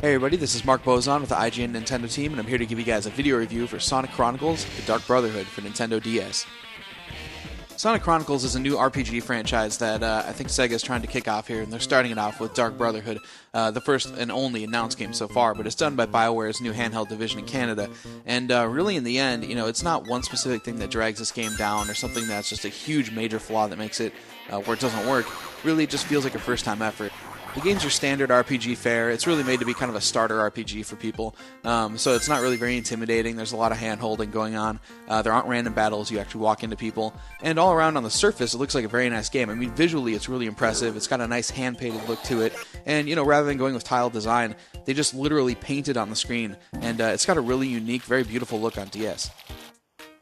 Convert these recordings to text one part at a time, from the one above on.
Hey everybody, this is Mark Bozon with the IGN Nintendo team, and I'm here to give you guys a video review for Sonic Chronicles: The Dark Brotherhood for Nintendo DS. Sonic Chronicles is a new RPG franchise that I think SEGA is trying to kick off here, and they're starting it off with Dark Brotherhood, the first and only announced game so far, but it's done by BioWare's new handheld division in Canada. And really, in the end, it's not one specific thing that drags this game down or something that's just a huge major flaw that makes it where it doesn't work. Really, it just feels like a first-time effort. The game's your standard RPG fare. It's really made to be kind of a starter RPG for people, so it's not really very intimidating. There's a lot of hand-holding going on. There aren't random battles. You actually walk into people. And all around on the surface, it looks like a very nice game. I mean, visually, it's really impressive. It's got a nice hand-painted look to it. And, rather than going with tile design, they just literally painted on the screen. And it's got a really unique, very beautiful look on DS.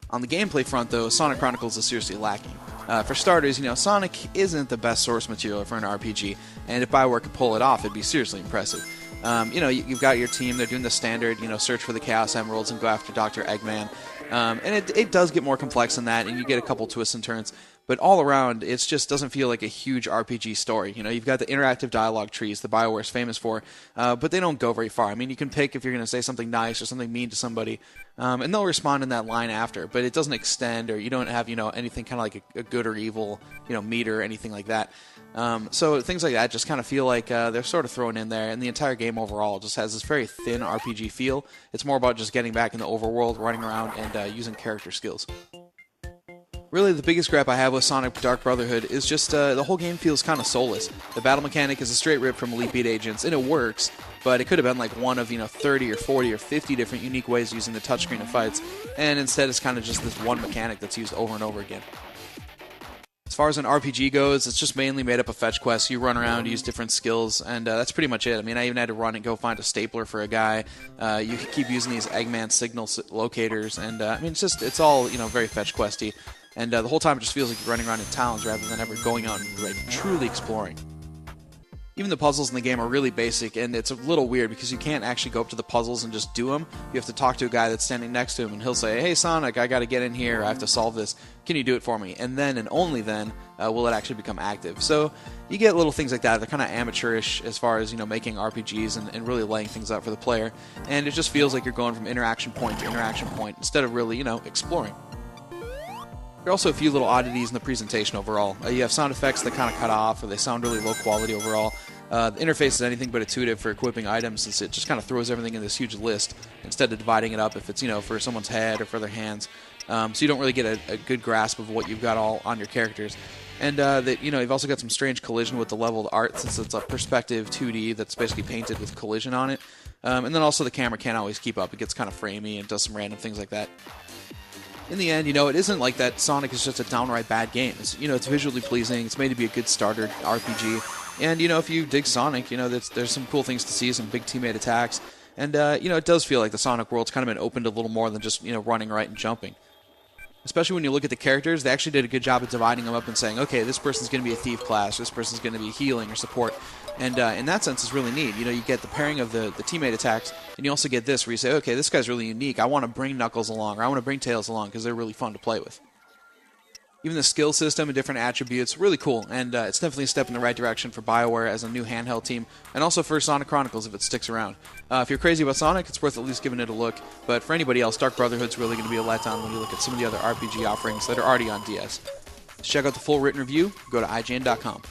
On the gameplay front, though, Sonic Chronicles is seriously lacking. For starters, Sonic isn't the best source material for an RPG, and if BioWare could pull it off, it'd be seriously impressive. You've got your team, they're doing the standard, search for the Chaos Emeralds and go after Dr. Eggman, and it does get more complex than that, and you get a couple twists and turns, but all around, it just doesn't feel like a huge RPG story. You've got the interactive dialogue trees that BioWare is famous for, but they don't go very far. I mean, you can pick if you're going to say something nice or something mean to somebody, and they'll respond in that line after, but it doesn't extend, or you don't have, anything kind of like a good or evil, meter or anything like that. So things like that just kind of feel like they're sort of thrown in there, and the entire game overall just has this very thin RPG feel. It's more about just getting back in the overworld, running around, and using character skills. Really, the biggest gripe I have with Sonic Dark Brotherhood is just the whole game feels kind of soulless. The battle mechanic is a straight rip from Elite Beat Agents, and it works, but it could have been like one of 30 or 40 or 50 different unique ways of using the touchscreen in fights, and instead it's kind of just this one mechanic that's used over and over again. As far as an RPG goes, it's just mainly made up of fetch quests. You run around, use different skills, and that's pretty much it. I mean, I even had to run and go find a stapler for a guy. You can keep using these Eggman signal locators, and it's all very fetch questy. And the whole time it just feels like you're running around in towns rather than ever going out and truly exploring. Even the puzzles in the game are really basic, and it's a little weird because you can't actually go up to the puzzles and just do them. You have to talk to a guy that's standing next to him, and he'll say, "Hey Sonic, I gotta get in here, I have to solve this, can you do it for me?" And then, and only then, will it actually become active. So you get little things like that. They're kind of amateurish as far as making RPGs and really laying things out for the player, and it just feels like you're going from interaction point to interaction point instead of really exploring. There are also a few little oddities in the presentation overall. You have sound effects that kind of cut off, or they sound really low quality overall. The interface is anything but intuitive for equipping items, since it just kind of throws everything in this huge list instead of dividing it up if it's for someone's head or for their hands. So you don't really get a good grasp of what you've got all on your characters. And you've also got some strange collision with the leveled art, since it's a perspective 2D that's basically painted with collision on it. And then also the camera can't always keep up. It gets kind of framey and does some random things like that. In the end, it isn't like that Sonic is just a downright bad game. It's visually pleasing. It's made to be a good starter RPG. And, if you dig Sonic, there's some cool things to see, some big teammate attacks. And, it does feel like the Sonic world's kind of been opened a little more than just, running right and jumping. Especially when you look at the characters, they actually did a good job of dividing them up and saying, okay, this person's going to be a thief class, this person's going to be healing or support. And in that sense, it's really neat. You get the pairing of the teammate attacks, and you also get this where you say, okay, this guy's really unique. I want to bring Knuckles along, or I want to bring Tails along, because they're really fun to play with. Even the skill system and different attributes, really cool, and it's definitely a step in the right direction for BioWare as a new handheld team, and also for Sonic Chronicles if it sticks around. If you're crazy about Sonic, it's worth at least giving it a look, but for anybody else, Dark Brotherhood's really going to be a letdown when you look at some of the other RPG offerings that are already on DS. To check out the full written review, go to IGN.com.